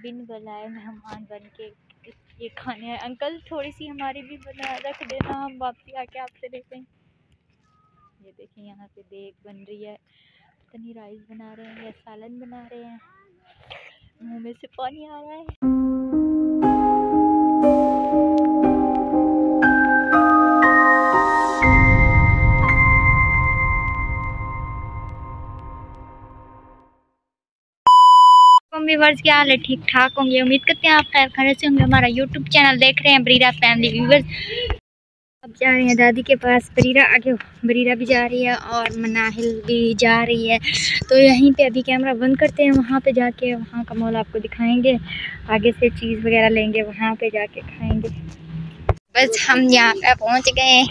बिन बुलाए मेहमान बन के ये खाने हैं। अंकल थोड़ी सी हमारी भी बना रख देना, हम वापसी आके आपसे लेते हैं। ये देखिए यहाँ पे देग बन रही है, पता नहीं राइस बना रहे हैं या सालन बना रहे हैं। मुंह में से पानी आ रहा है। व्यूअर्स क्या हाल है, ठीक ठाक होंगे। उम्मीद करते हैं आप खैर खैरियत से होंगे। हमारा यूट्यूब चैनल देख रहे हैं बरीरा फैमिली व्यूअर्स। अब जा रहे हैं दादी के पास। बरीरा आगे, बरीरा भी जा रही है और मनाहिल भी जा रही है। तो यहीं पे अभी कैमरा बंद करते हैं, वहाँ पे जाके वहाँ का मॉल आपको दिखाएंगे। आगे से चीज़ वगैरह लेंगे, वहाँ पे जाके खाएंगे। बस हम यहाँ पे पहुँच गए हैं।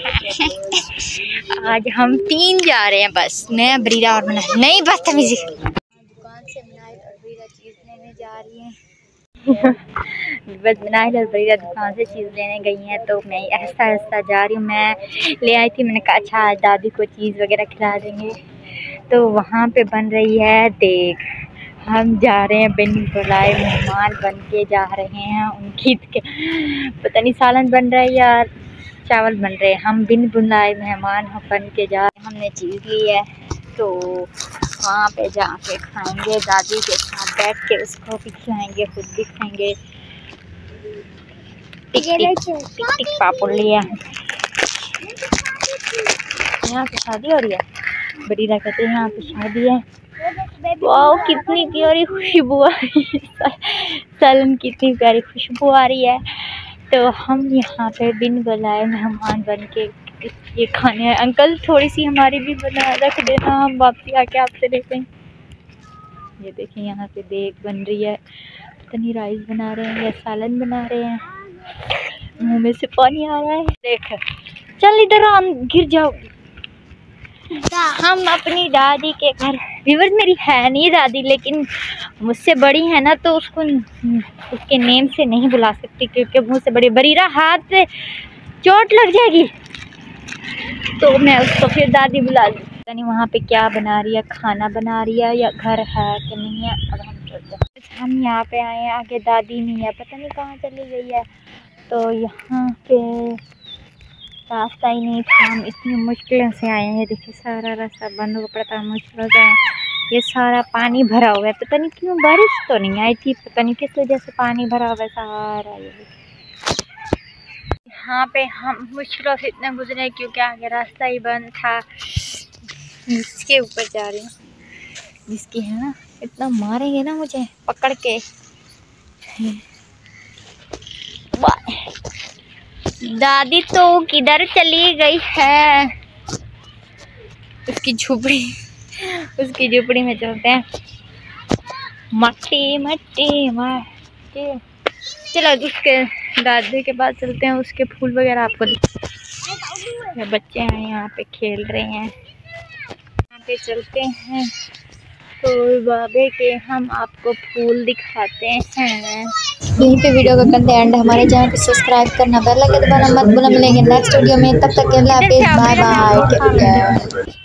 आज हम 3 जा रहे हैं बस, मैं बरीरा और मनाहिल। नहीं बदतमीजी। दुकान से मनाहिल और बरीरा चीज़ लेने जा रही हैं। बस मनाहिल और बरीरा दुकान से चीज़ लेने गई हैं, तो मैं आहिस्ता आहिस्ता जा रही हूँ। मैं ले आई थी, मैंने कहा अच्छा आज दादी को चीज़ वगैरह खिला देंगे। तो वहाँ पे बन रही है देग। हम जा रहे हैं बिन बुलाए मेहमान बन के जा रहे हैं उनकी। पता नहीं सालन बन रहा है या चावल बन रहे हैं। हम बिन बुलाए मेहमान बन के जा रहे हैं। हमने चीज़ ली है तो वहाँ पे जाके खाएंगे, दादी के साथ बैठ के उसको भी खिलाएंगे, खुद भी खाएंगे। टिक पापड़ लिया। यहाँ पे शादी हो रही है, बरीरा कहते हैं यहाँ पे शादी है। वाह कितनी प्यारी खुशबू आ रही है, सालन की इतनी प्यारी खुशबू आ रही है। तो हम यहाँ पे बिन बुलाए मेहमान बन के ये खाने हैं। अंकल थोड़ी सी हमारी भी बना रख देना, हम वापसी आके आपसे लेते हैं। ये देखिए यहाँ पे देग बन रही है, पता नहीं राइस बना रहे हैं या सालन बना रहे हैं। मुंह में से पानी आ रहा है। देख चल इधर हम गिर जाओ। हम अपनी दादी के घर, व्यूअर्स मेरी है नहीं दादी, लेकिन मुझसे बड़ी है ना, तो उसको उसके नेम से नहीं बुला सकती क्योंकि मुझसे बड़ी। बरीरा हाथ पे चोट लग जाएगी, तो मैं उसको फिर दादी बुला लूँ। पता नहीं वहाँ पे क्या बना रही है, खाना बना रही है या घर है कि नहीं है। अब हम चलते हैं। हम यहाँ पे आए हैं, आगे दादी नहीं है, पता नहीं कहाँ चली गई है। तो यहाँ पे रास्ता ही नहीं था, हम इतनी मुश्किलों से आए हैं। देखिए सारा रास्ता बंद हो पड़ा था, मुश्किलों से आए। ये सारा पानी भरा हुआ है, पता नहीं क्यों, बारिश तो नहीं आई थी, पता नहीं किस वजह से पानी भरा हुआ है सारा। यहाँ पे हम मुश्किलों से इतना गुजरे क्योंकि आगे रास्ता ही बंद था। इसके ऊपर जा रही हूँ, जिसकी है ना, इतना मारेंगे ना मुझे पकड़ के। दादी तो किधर चली गई है? उसकी झोपड़ी में चलते हैं। मट्टी मट्टी मट्टी। चलो उसके दादी के पास चलते हैं, उसके फूल वगैरह आपको दिखाते। बच्चे हैं यहाँ पे खेल रहे हैं, यहाँ पे चलते हैं तो बाबे के हम आपको फूल दिखाते हैं। यहीं पे वीडियो का करते हैं एंड। हमारे चैनल को सब्सक्राइब करना, बेल आइकन दबाना मत भूलना। मिलेंगे नेक्स्ट वीडियो में, तब तक के लिए बाय बाय।